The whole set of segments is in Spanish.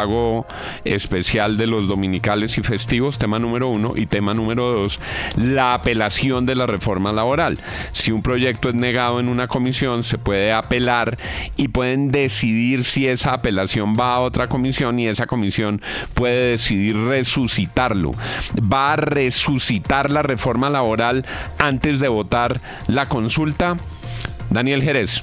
pago especial de los dominicales y festivos, tema número 1, y tema número 2, la apelación de la reforma laboral. Si un proyecto es negado en una comisión, se puede apelar y pueden decidir si esa apelación va a otra comisión y esa comisión puede decidir resucitarlo. ¿Va a resucitar la reforma laboral antes de votar la consulta? Daniel Jerez.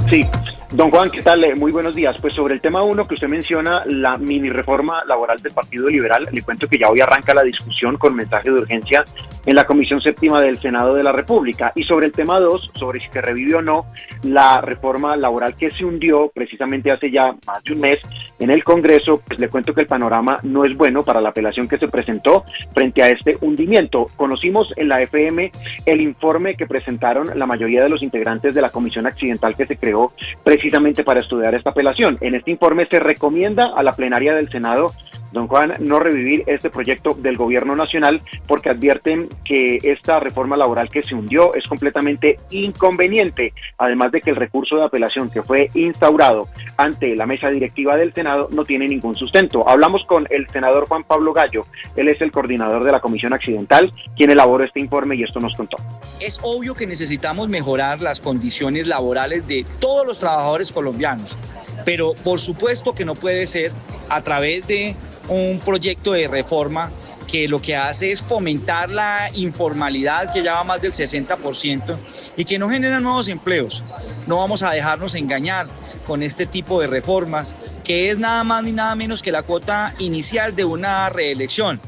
Sí. Don Juan, ¿qué tal? Muy buenos días. Pues sobre el tema 1 que usted menciona, la mini reforma laboral del Partido Liberal, le cuento que ya hoy arranca la discusión con mensaje de urgencia en la Comisión Séptima del Senado de la República. Y sobre el tema 2, sobre si se revive o no la reforma laboral que se hundió precisamente hace ya más de un mes en el Congreso, pues le cuento que el panorama no es bueno para la apelación que se presentó frente a este hundimiento. Conocimos en la FM el informe que presentaron la mayoría de los integrantes de la Comisión Accidental que se creó precisamente para estudiar esta apelación. En este informe se recomienda a la plenaria del Senado, don Juan, no revivir este proyecto del gobierno nacional porque advierten que esta reforma laboral que se hundió es completamente inconveniente, además de que el recurso de apelación que fue instaurado ante la mesa directiva del Senado no tiene ningún sustento. Hablamos con el senador Juan Pablo Gallo, él es el coordinador de la Comisión Accidental, quien elaboró este informe y esto nos contó. Es obvio que necesitamos mejorar las condiciones laborales de todos los trabajadores colombianos, pero por supuesto que no puede ser a través de un proyecto de reforma que lo que hace es fomentar la informalidad, que ya va más del 60%, y que no genera nuevos empleos. No vamos a dejarnos engañar con este tipo de reformas, que es nada más ni nada menos que la cuota inicial de una reelección.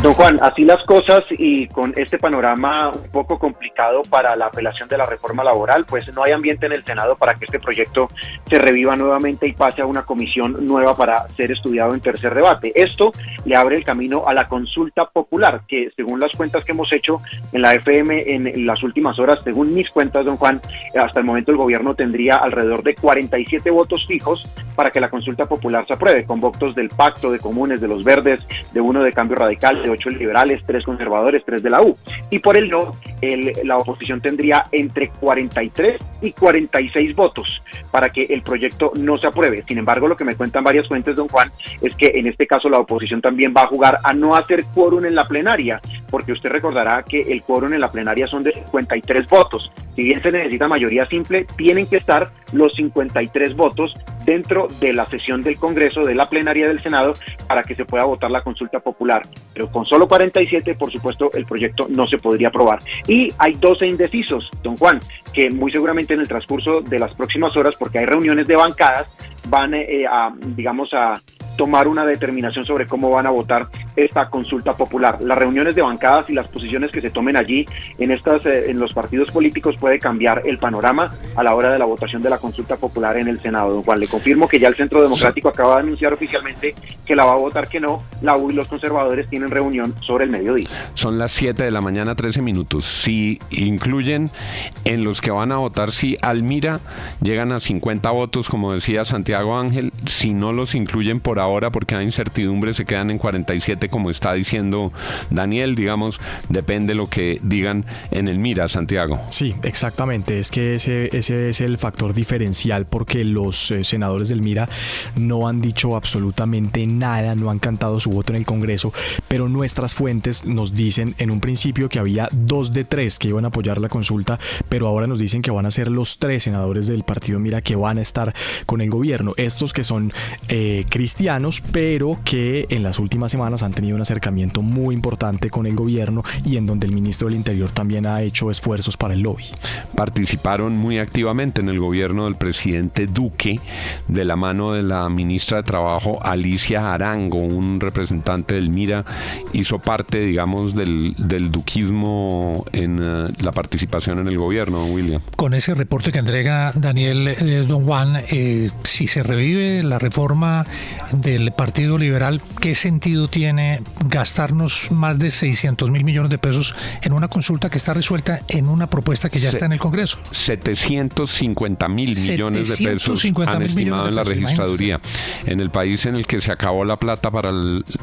Don Juan, así las cosas y con este panorama un poco complicado para la apelación de la reforma laboral, pues no hay ambiente en el Senado para que este proyecto se reviva nuevamente y pase a una comisión nueva para ser estudiado en tercer debate. Esto le abre el camino a la consulta popular, que según las cuentas que hemos hecho en la FM en las últimas horas, según mis cuentas, don Juan, hasta el momento el gobierno tendría alrededor de 47 votos fijos para que la consulta popular se apruebe, con votos del Pacto, de Comunes, de los Verdes, de uno de Cambio Radical, de 8 liberales, 3 conservadores, 3 de la U. Y por el no, la oposición tendría entre 43 y 46 votos para que el proyecto no se apruebe. Sin embargo, lo que me cuentan varias fuentes, don Juan, es que en este caso la oposición también va a jugar a no hacer quórum en la plenaria, porque usted recordará que el quórum en la plenaria son de 53 votos. Si bien se necesita mayoría simple, tienen que estar los 53 votos dentro de la sesión del Congreso, de la plenaria del Senado, para que se pueda votar la consulta popular. Pero con solo 47, por supuesto, el proyecto no se podría aprobar. Y hay 12 indecisos, don Juan, que muy seguramente en el transcurso de las próximas horas, porque hay reuniones de bancadas, van a tomar una determinación sobre cómo van a votar esta consulta popular. Las reuniones de bancadas y las posiciones que se tomen allí en los partidos políticos puede cambiar el panorama a la hora de la votación de la consulta popular en el Senado. Don Juan, le confirmo que ya el Centro Democrático acaba de anunciar oficialmente que la va a votar que no. La U y los conservadores tienen reunión sobre el mediodía. Son las 7 de la mañana, 13 minutos. Si incluyen en los que van a votar sí Almira, llegan a 50 votos, como decía Santiago Ángel. Si no los incluyen por ahora, porque hay incertidumbre, se quedan en 47, como está diciendo Daniel, digamos, depende lo que digan en el Mira, Santiago. Sí, exactamente, es que ese es el factor diferencial, porque los senadores del Mira no han dicho absolutamente nada, no han cantado su voto en el Congreso, pero nuestras fuentes nos dicen en un principio que había 2 de 3 que iban a apoyar la consulta, pero ahora nos dicen que van a ser los 3 senadores del partido Mira que van a estar con el gobierno, estos que son cristianos, pero que en las últimas semanas han tenido un acercamiento muy importante con el gobierno y en donde el ministro del Interior también ha hecho esfuerzos para el lobby. Participaron muy activamente en el gobierno del presidente Duque, de la mano de la ministra de Trabajo Alicia Arango, un representante del Mira, hizo parte, digamos, del duquismo en la participación en el gobierno, don William. Con ese reporte que entrega Daniel, don Juan, si se revive la reforma del Partido Liberal, ¿qué sentido tiene gastarnos más de 600.000 millones de pesos en una consulta que está resuelta en una propuesta que ya está en el Congreso? 750.000 millones de pesos han estimado en la registraduría. En el país en el que se acabó la plata para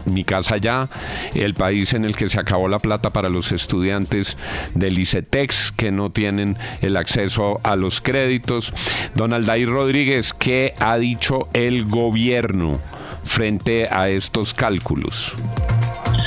Mi Casa Ya, el país en el que se acabó la plata para los estudiantes del ICETEX que no tienen el acceso a los créditos. Don Aldair Rodríguez, ¿qué ha dicho el del gobierno frente a estos cálculos?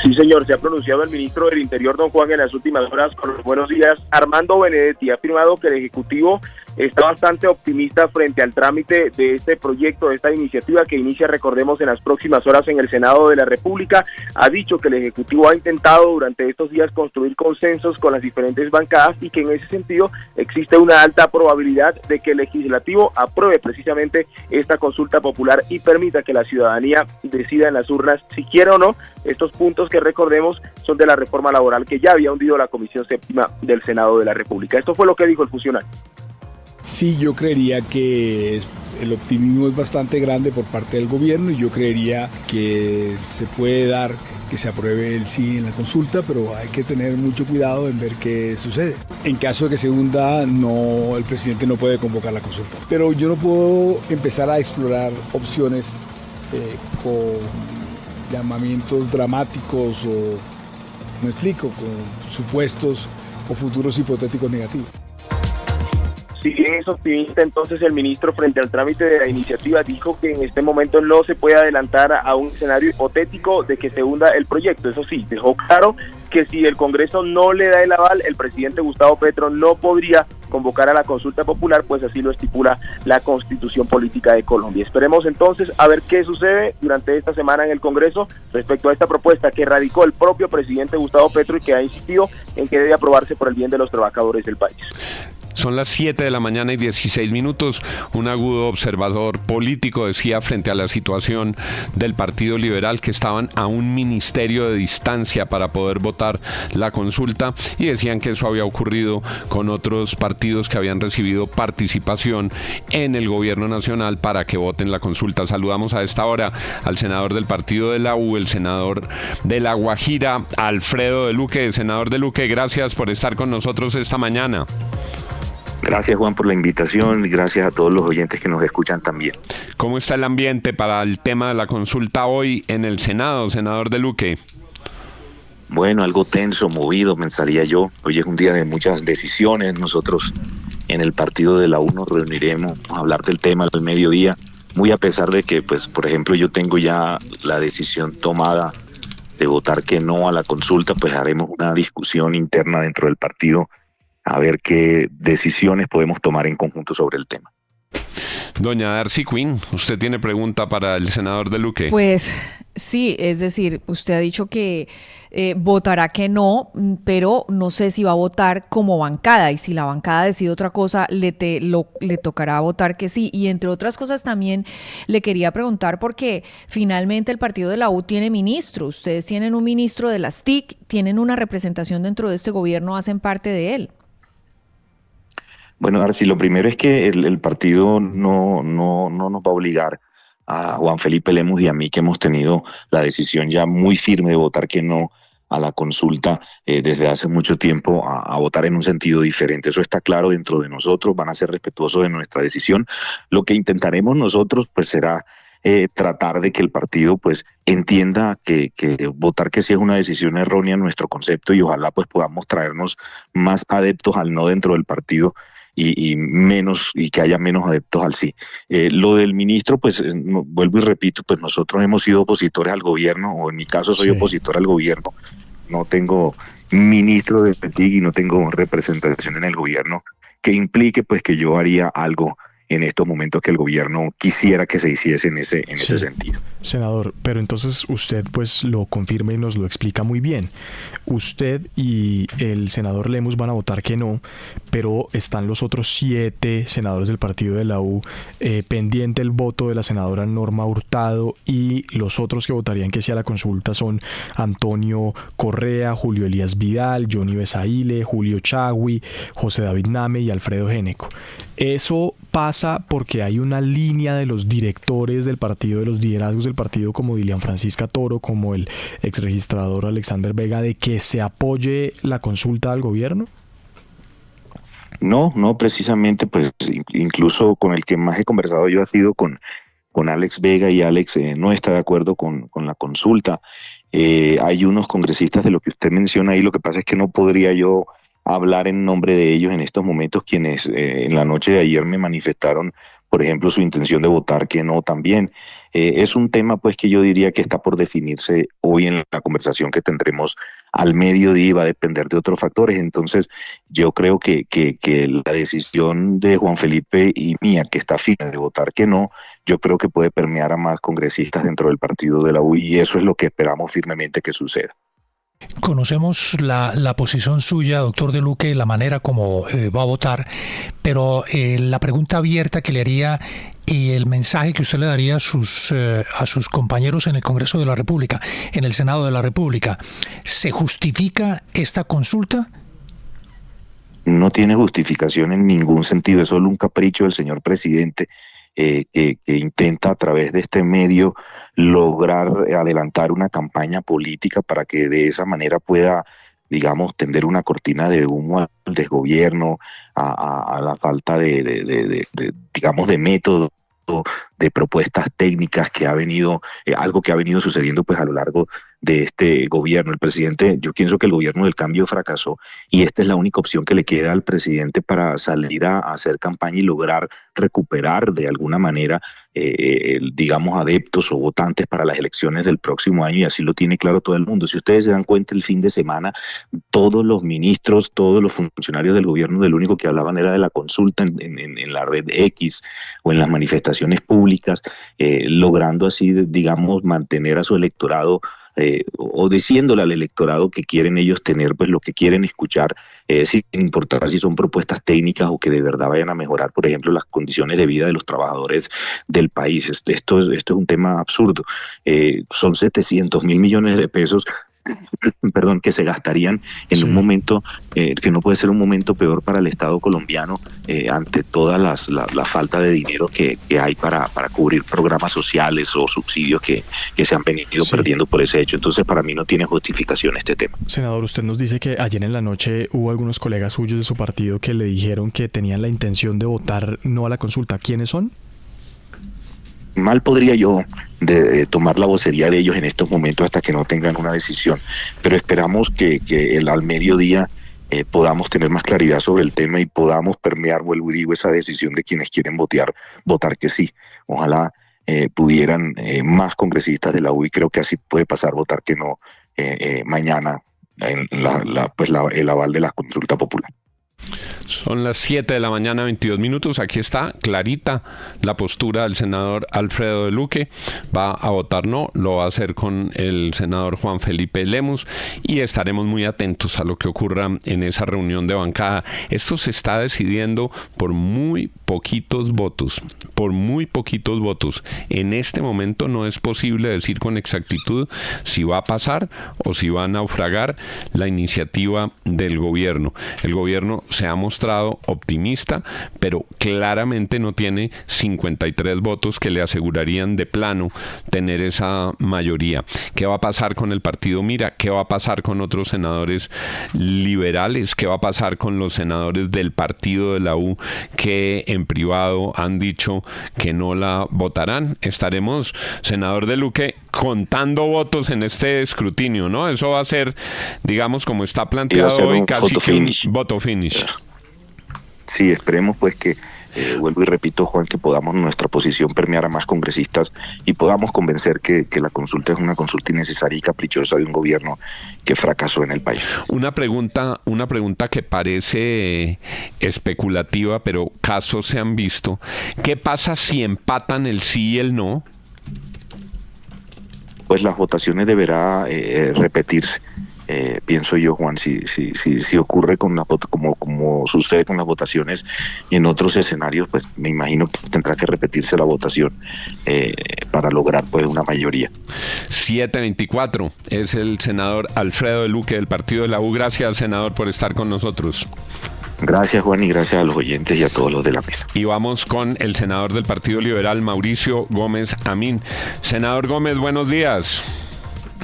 Sí, señor, se ha pronunciado el ministro del Interior, don Juan, en las últimas horas con los buenos días. Armando Benedetti ha afirmado que el Ejecutivo está bastante optimista frente al trámite de este proyecto, de esta iniciativa que inicia, recordemos, en las próximas horas en el Senado de la República. Ha dicho que el Ejecutivo ha intentado durante estos días construir consensos con las diferentes bancadas y que en ese sentido existe una alta probabilidad de que el Legislativo apruebe precisamente esta consulta popular y permita que la ciudadanía decida en las urnas si quiere o no estos puntos que, recordemos, son de la reforma laboral que ya había hundido la Comisión Séptima del Senado de la República. Esto fue lo que dijo el funcionario. Sí, yo creería que el optimismo es bastante grande por parte del gobierno y yo creería que se puede dar que se apruebe el sí en la consulta, pero hay que tener mucho cuidado en ver qué sucede. En caso de que se hunda, no, el presidente no puede convocar la consulta. Pero yo no puedo empezar a explorar opciones con llamamientos dramáticos o, me explico, con supuestos o futuros hipotéticos negativos. Si bien es optimista, entonces el ministro frente al trámite de la iniciativa dijo que en este momento no se puede adelantar a un escenario hipotético de que se hunda el proyecto. Eso sí, dejó claro que si el Congreso no le da el aval, el presidente Gustavo Petro no podría convocar a la consulta popular, pues así lo estipula la Constitución Política de Colombia. Esperemos entonces a ver qué sucede durante esta semana en el Congreso respecto a esta propuesta que radicó el propio presidente Gustavo Petro y que ha insistido en que debe aprobarse por el bien de los trabajadores del país. Son las 7 de la mañana y 16 minutos. Un agudo observador político decía frente a la situación del Partido Liberal que estaban a un ministerio de distancia para poder votar la consulta y decían que eso había ocurrido con otros partidos que habían recibido participación en el gobierno nacional para que voten la consulta. Saludamos a esta hora al senador del partido de la U, el senador de La Guajira, Alfredo de Luque. Senador de Luque, gracias por estar con nosotros esta mañana. Gracias, Juan, por la invitación y gracias a todos los oyentes que nos escuchan también. ¿Cómo está el ambiente para el tema de la consulta hoy en el Senado, senador de Luque? Bueno, algo tenso, movido, pensaría yo. Hoy es un día de muchas decisiones. Nosotros en el partido de la U nos reuniremos a hablar del tema al mediodía, muy a pesar de que, pues, por ejemplo, yo tengo ya la decisión tomada de votar que no a la consulta, pues haremos una discusión interna dentro del partido a ver qué decisiones podemos tomar en conjunto sobre el tema. Doña Darcy Quinn, ¿usted tiene pregunta para el senador de Luque? Pues sí, es decir, usted ha dicho que votará que no, pero no sé si va a votar como bancada, y si la bancada decide otra cosa, le tocará votar que sí. Y entre otras cosas también le quería preguntar porque finalmente el partido de la U tiene ministro, ustedes tienen un ministro de las TIC, tienen una representación dentro de este gobierno, hacen parte de él. Bueno, Arci, lo primero es que el partido no nos va a obligar a Juan Felipe Lemus y a mí, que hemos tenido la decisión ya muy firme de votar que no a la consulta desde hace mucho tiempo, a votar en un sentido diferente. Eso está claro dentro de nosotros, van a ser respetuosos de nuestra decisión. Lo que intentaremos nosotros pues será tratar de que el partido pues entienda que votar que sí es una decisión errónea en nuestro concepto y ojalá pues podamos traernos más adeptos al no dentro del partido y que haya menos adeptos al sí. Lo del ministro, pues vuelvo y repito, pues nosotros hemos sido opositores al gobierno, o en mi caso soy opositor al gobierno, no tengo ministro de PETIG y no tengo representación en el gobierno que implique pues que yo haría algo en estos momentos que el gobierno quisiera que se hiciese en ese sentido. Senador, pero entonces usted pues lo confirma y nos lo explica muy bien. Usted y el senador Lemus van a votar que no, pero están los otros 7 senadores del partido de la U pendiente el voto de la senadora Norma Hurtado, y los otros que votarían que sí a la consulta son Antonio Correa, Julio Elías Vidal, Johnny Besaile, Julio Chagui, José David Name y Alfredo Géneco. Eso pasa porque hay una línea de los directores del partido, de los liderazgos del partido, como Dilian Francisca Toro, como el exregistrador Alexander Vega, de que se apoye la consulta al gobierno. No, precisamente, pues incluso con el que más he conversado yo ha sido con Alex Vega, y Alex no está de acuerdo con la consulta. Hay unos congresistas de lo que usted menciona ahí, lo que pasa es que no podría yo hablar en nombre de ellos en estos momentos, quienes en la noche de ayer me manifestaron por ejemplo, su intención de votar que no también. Es un tema pues que yo diría que está por definirse hoy en la conversación que tendremos al mediodía y va a depender de otros factores. Entonces yo creo que la decisión de Juan Felipe y mía, que está firme de votar que no, yo creo que puede permear a más congresistas dentro del partido de la U y eso es lo que esperamos firmemente que suceda. Conocemos la posición suya, doctor De Luque, la manera como va a votar, pero la pregunta abierta que le haría y el mensaje que usted le daría a sus compañeros en el Congreso de la República, en el Senado de la República, ¿se justifica esta consulta? No tiene justificación en ningún sentido, es solo un capricho del señor presidente que intenta a través de este medio lograr adelantar una campaña política para que de esa manera pueda, digamos, tender una cortina de humo al desgobierno, a la falta digamos, de método, de propuestas técnicas que ha venido, algo que ha venido sucediendo pues a lo largo de este gobierno. El presidente, yo pienso que el gobierno del cambio fracasó y esta es la única opción que le queda al presidente para salir a hacer campaña y lograr recuperar de alguna manera, digamos, adeptos o votantes para las elecciones del próximo año y así lo tiene claro todo el mundo. Si ustedes se dan cuenta, el fin de semana todos los ministros, todos los funcionarios del gobierno, del único que hablaban era de la consulta en la red X o en las manifestaciones públicas, logrando así, digamos, mantener a su electorado o diciéndole al electorado que quieren ellos tener, pues lo que quieren escuchar, sin importar si son propuestas técnicas o que de verdad vayan a mejorar, por ejemplo, las condiciones de vida de los trabajadores del país. Esto es un tema absurdo. Son 700 mil millones de pesos perdón, que se gastarían en un momento que no puede ser un momento peor para el Estado colombiano ante toda la falta de dinero que hay para cubrir programas sociales o subsidios que se han venido perdiendo por ese hecho. Entonces para mí no tiene justificación este tema. Senador, usted nos dice que ayer en la noche hubo algunos colegas suyos de su partido que le dijeron que tenían la intención de votar no a la consulta. ¿Quiénes son? Mal podría yo tomar la vocería de ellos en estos momentos hasta que no tengan una decisión, pero esperamos que al mediodía podamos tener más claridad sobre el tema y podamos permear, vuelvo y digo, esa decisión de quienes quieren votar que sí. Ojalá pudieran más congresistas de la U y creo que así puede pasar votar que no mañana en el aval de la consulta popular. Son las 7 de la mañana, 22 minutos. Aquí está clarita la postura del senador Alfredo de Luque. Va a votar no, lo va a hacer con el senador Juan Felipe Lemus y estaremos muy atentos a lo que ocurra en esa reunión de bancada. Esto se está decidiendo por muy poquitos votos, En este momento no es posible decir con exactitud si va a pasar o si va a naufragar la iniciativa del gobierno. El gobierno se ha mostrado optimista, pero claramente no tiene 53 votos que le asegurarían de plano tener esa mayoría. ¿Qué va a pasar con el partido Mira? ¿Qué va a pasar con otros senadores liberales? ¿Qué va a pasar con los senadores del partido de la U que en privado han dicho que no la votarán? Estaremos, senador de Luque, contando votos en este escrutinio, ¿no? Eso va a ser, digamos, como está planteado hoy, casi que un voto finish. Sí, esperemos pues que, vuelvo y repito, Juan, que podamos nuestra posición permear a más congresistas y podamos convencer que la consulta es una consulta innecesaria y caprichosa de un gobierno que fracasó en el país. Una pregunta que parece especulativa, pero casos se han visto. ¿Qué pasa si empatan el sí y el no? Pues las votaciones deberá repetirse. Pienso yo, Juan, si ocurre con como sucede con las votaciones en otros escenarios, pues me imagino que tendrá que repetirse la votación para lograr pues una mayoría. 724 es el senador Alfredo de Luque del partido de la U. Gracias, senador, por estar con nosotros. Gracias, Juan, y gracias a los oyentes y a todos los de la mesa. Y vamos con el senador del Partido Liberal, Mauricio Gómez Amín. Senador Gómez, buenos días.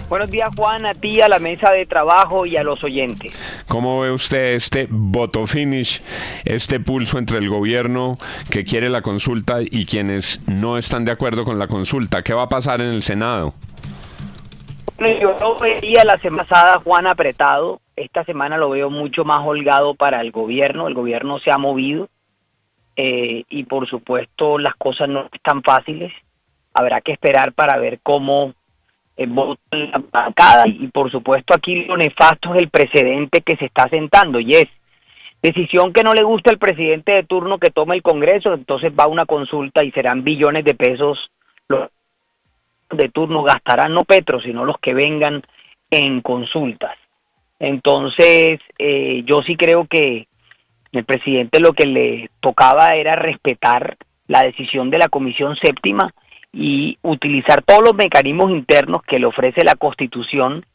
Buenos días, Juan, a ti, a la mesa de trabajo y a los oyentes. ¿Cómo ve usted este voto finish, este pulso entre el gobierno que quiere la consulta y quienes no están de acuerdo con la consulta? ¿Qué va a pasar en el Senado? Yo lo veía la semana pasada, Juan, apretado. Esta semana lo veo mucho más holgado para el gobierno. El gobierno se ha movido. y por supuesto las cosas no están fáciles. Habrá que esperar para ver cómo vota la bancada, y por supuesto aquí lo nefasto es el precedente que se está sentando, y es decisión que no le gusta al presidente de turno que tome el Congreso, entonces va a una consulta y serán billones de pesos los de turno gastarán, no Petro, sino los que vengan en consultas. Entonces yo sí creo que el presidente lo que le tocaba era respetar la decisión de la Comisión Séptima y utilizar todos los mecanismos internos que le ofrece la Constitución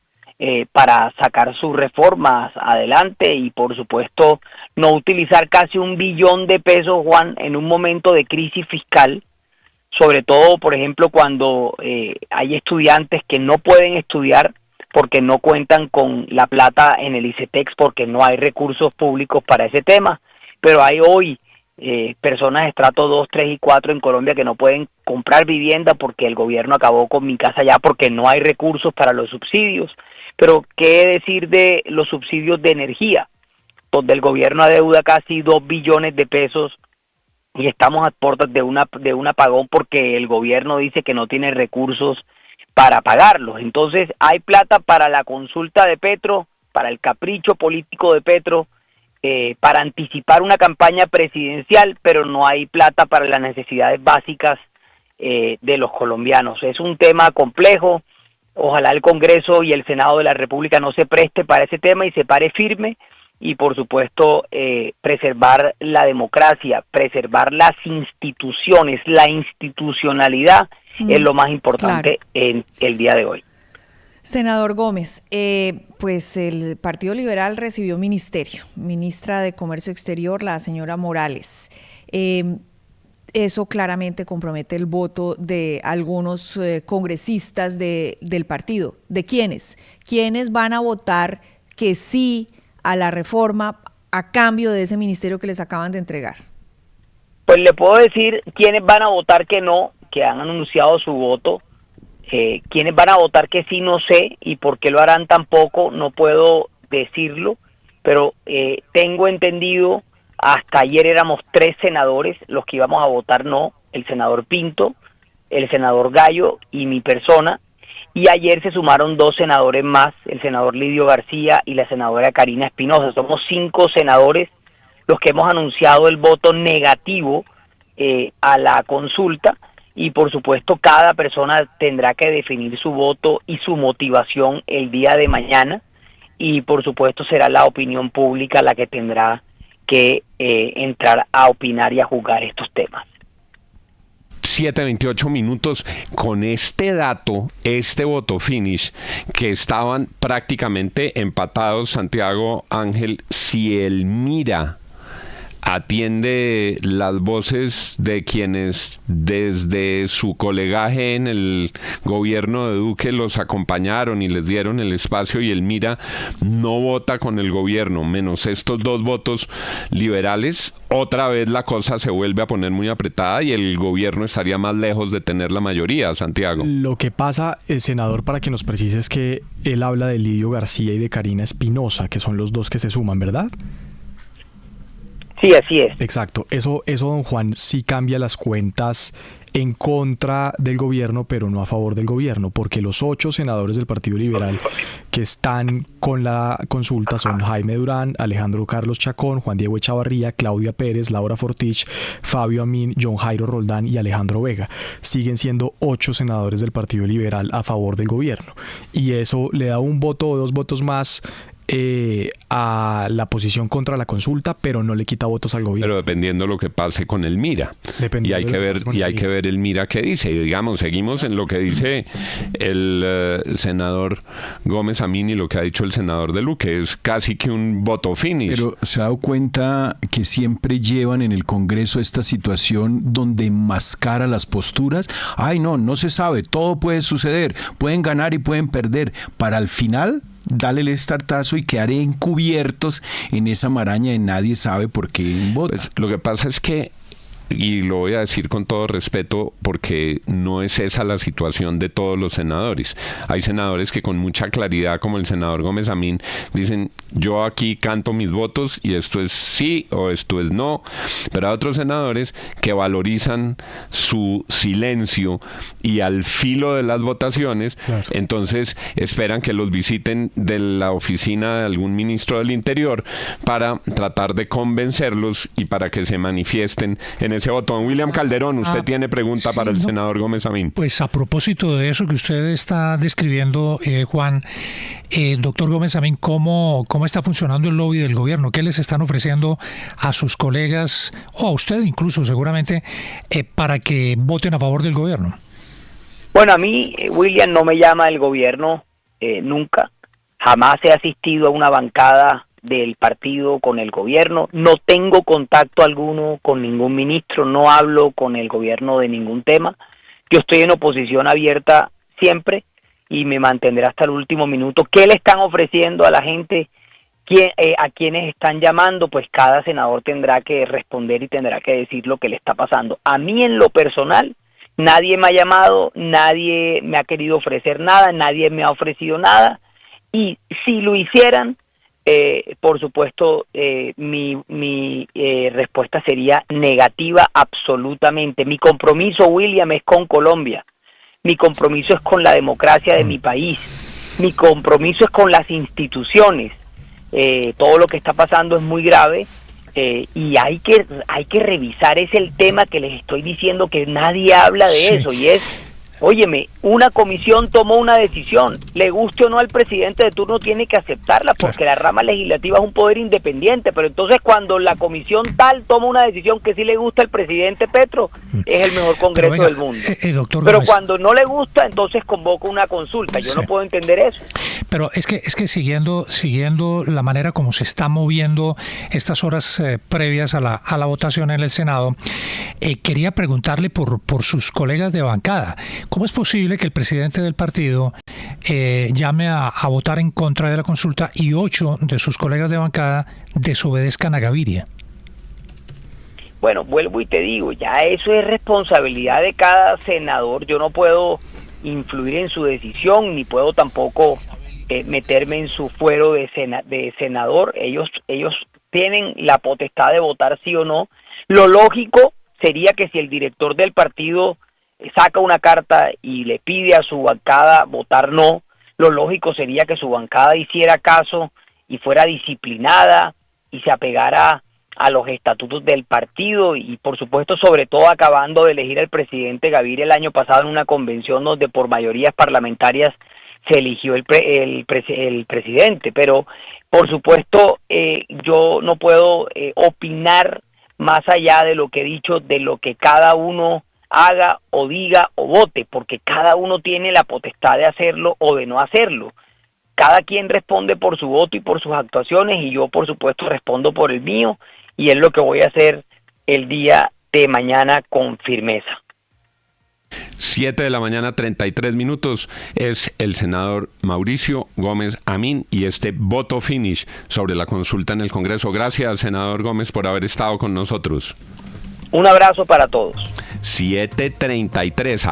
para sacar sus reformas adelante, y por supuesto no utilizar casi 1 billón de pesos, Juan, en un momento de crisis fiscal, sobre todo, por ejemplo, cuando hay estudiantes que no pueden estudiar porque no cuentan con la plata en el ICETEX, porque no hay recursos públicos para ese tema, pero hay hoy personas de estrato 2, 3 y 4 en Colombia que no pueden comprar vivienda porque el gobierno acabó con Mi Casa Ya, porque no hay recursos para los subsidios. Pero qué decir de los subsidios de energía, donde el gobierno adeuda casi 2 billones de pesos y estamos a puertas de un apagón porque el gobierno dice que no tiene recursos para pagarlos. Entonces hay plata para la consulta de Petro, para el capricho político de Petro, para anticipar una campaña presidencial, pero no hay plata para las necesidades básicas de los colombianos. Es un tema complejo. Ojalá el Congreso y el Senado de la República no se preste para ese tema y se pare firme, y por supuesto preservar la democracia, preservar las instituciones, la institucionalidad es lo más importante, claro, en el día de hoy. Senador Gómez, pues el Partido Liberal recibió ministerio, ministra de Comercio Exterior, la señora Morales. Eso claramente compromete el voto de algunos congresistas del partido. ¿De quiénes? ¿Quiénes van a votar que sí a la reforma a cambio de ese ministerio que les acaban de entregar? Pues le puedo decir quiénes van a votar que no, que han anunciado su voto. Quiénes van a votar que sí, no sé, y por qué lo harán tampoco, no puedo decirlo, pero tengo entendido, hasta ayer éramos 3 senadores los que íbamos a votar no, el senador Pinto, el senador Gallo y mi persona, y ayer se sumaron 2 senadores más, el senador Lidio García y la senadora Karina Espinosa. Somos 5 senadores los que hemos anunciado el voto negativo a la consulta, y por supuesto cada persona tendrá que definir su voto y su motivación el día de mañana, y por supuesto será la opinión pública la que tendrá que entrar a opinar y a juzgar estos temas. 7:28 minutos. Con este dato, este voto finish, que estaban prácticamente empatados, Santiago Ángel, si el Mira atiende las voces de quienes desde su colegaje en el gobierno de Duque los acompañaron y les dieron el espacio, y el Mira no vota con el gobierno, menos estos 2 votos liberales, otra vez la cosa se vuelve a poner muy apretada y el gobierno estaría más lejos de tener la mayoría, Santiago. Lo que pasa, senador, para que nos precise, es que él habla de Lidio García y de Karina Espinosa, que son los 2 que se suman, ¿verdad? Sí, así es. Exacto. Eso, don Juan, sí cambia las cuentas en contra del gobierno, pero no a favor del gobierno, porque los 8 senadores del Partido Liberal que están con la consulta son Jaime Durán, Alejandro Carlos Chacón, Juan Diego Echavarría, Claudia Pérez, Laura Fortich, Fabio Amin, John Jairo Roldán y Alejandro Vega. Siguen siendo 8 senadores del Partido Liberal a favor del gobierno, y eso le da un voto o 2 votos más a la posición contra la consulta, pero no le quita votos al gobierno. Pero dependiendo lo que pase con el Mira. Y hay que ver el Mira qué dice. Y digamos, seguimos en lo que dice el senador Gómez Amín y lo que ha dicho el senador de Luque. Es casi que un voto finish. Pero se ha dado cuenta que siempre llevan en el Congreso esta situación donde enmascara las posturas. Ay, no se sabe, todo puede suceder, pueden ganar y pueden perder, para al final darle el estartazo y quedar encubiertos en esa maraña de nadie sabe por qué vota. Pues lo que pasa es que y lo voy a decir con todo respeto porque no es esa la situación de todos los senadores. Hay senadores que con mucha claridad, como el senador Gómez Amín, dicen: yo aquí canto mis votos y esto es sí o esto es no, pero hay otros senadores que valorizan su silencio y al filo de las votaciones, claro, entonces esperan que los visiten de la oficina de algún ministro del Interior para tratar de convencerlos y para que se manifiesten en ese voto. William Calderón, usted tiene pregunta para el senador Gómez Amín. Pues a propósito de eso que usted está describiendo, Juan, doctor Gómez Amín, ¿cómo está funcionando el lobby del gobierno? ¿Qué les están ofreciendo a sus colegas, o a usted incluso seguramente, para que voten a favor del gobierno? Bueno, a mí, William, no me llama el gobierno nunca. Jamás he asistido a una bancada del partido con el gobierno. No tengo contacto alguno con ningún ministro. No hablo con el gobierno de ningún tema. Yo estoy en oposición abierta siempre y me mantendré hasta el último minuto. ¿Qué le están ofreciendo a la gente? ¿A quienes están llamando? Pues cada senador tendrá que responder y tendrá que decir lo que le está pasando. A mí, en lo personal, nadie me ha llamado, nadie me ha querido ofrecer nada, nadie me ha ofrecido nada. Y si lo hicieran, por supuesto, mi respuesta sería negativa absolutamente. Mi compromiso, William, es con Colombia. Mi compromiso es con la democracia de mi país. Mi compromiso es con las instituciones. Todo lo que está pasando es muy grave y hay que revisar. Es el tema que les estoy diciendo, que nadie habla de eso, y es: óyeme, una comisión tomó una decisión, le guste o no al presidente de turno, tiene que aceptarla, porque la rama legislativa es un poder independiente, pero entonces cuando la comisión tal toma una decisión que sí le gusta al presidente Petro, es el mejor Congreso del mundo. Pero cuando no le gusta, entonces convoca una consulta. Yo no puedo entender eso. Pero es que siguiendo la manera como se está moviendo estas horas previas a la votación en el Senado, quería preguntarle por sus colegas de bancada. ¿Cómo es posible que el presidente del partido llame a votar en contra de la consulta y 8 de sus colegas de bancada desobedezcan a Gaviria? Bueno, vuelvo y te digo, ya eso es responsabilidad de cada senador. Yo no puedo influir en su decisión, ni puedo tampoco meterme en su fuero de senador. Ellos tienen la potestad de votar sí o no. Lo lógico sería que si el director del partido saca una carta y le pide a su bancada votar no, lo lógico sería que su bancada hiciera caso y fuera disciplinada y se apegara a los estatutos del partido, y por supuesto, sobre todo, acabando de elegir al presidente Gaviria el año pasado en una convención donde por mayorías parlamentarias se eligió el presidente. Pero por supuesto yo no puedo opinar más allá de lo que he dicho, de lo que cada uno haga o diga o vote, porque cada uno tiene la potestad de hacerlo o de no hacerlo. Cada quien responde por su voto y por sus actuaciones, y yo por supuesto respondo por el mío, y es lo que voy a hacer el día de mañana con firmeza. 7 de la mañana, 33 minutos, es el senador Mauricio Gómez Amín y este voto finish sobre la consulta en el Congreso. Gracias, senador Gómez, por haber estado con nosotros. Un abrazo para todos. 7:33,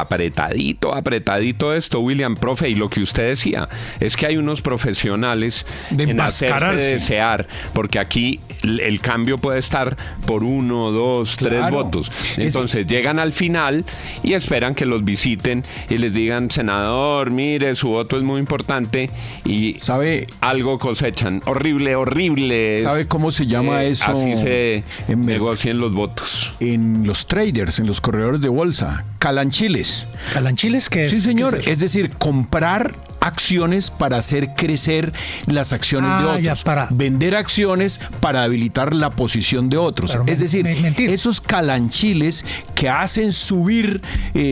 apretadito esto, William, profe, y lo que usted decía es que hay unos profesionales en hacerse desear, porque aquí el cambio puede estar por 1, 2, 3 votos. Entonces llegan al final y esperan que los visiten y les digan: senador, mire, su voto es muy importante, y ¿sabe algo cosechan? Horrible. ¿Sabe cómo se llama eso? Así se negocian los votos. En los traders, en los corredores de bolsa, calanchiles. ¿Calanchiles qué es? Sí, señor. Es decir, comprar acciones para hacer crecer las acciones de otros. Vender acciones para habilitar la posición de otros. Pero es decir, esos calanchiles que hacen subir,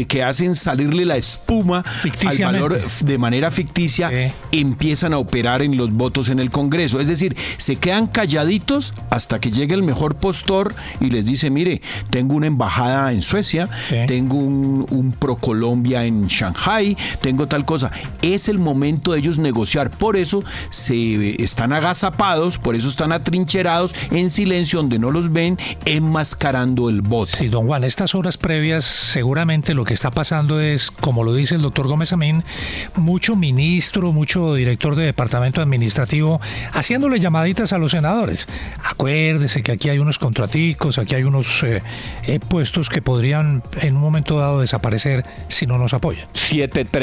que hacen salirle la espuma al valor de manera ficticia, empiezan a operar en los votos en el Congreso. Es decir, se quedan calladitos hasta que llegue el mejor postor y les dice: mire, tengo una embajada en Suecia, tengo un ProColombia en Shanghai, tengo tal cosa. Es el momento de ellos negociar. Por eso se están agazapados, por eso están atrincherados en silencio, donde no los ven, enmascarando el voto. Sí, don Juan, estas horas previas seguramente lo que está pasando es, como lo dice el doctor Gómez Amín, mucho ministro, mucho director de departamento administrativo haciéndole llamaditas a los senadores. Acuérdese que aquí hay unos contraticos, aquí hay unos puestos que podrían en un momento dado desaparecer si no nos apoyan. 7:30.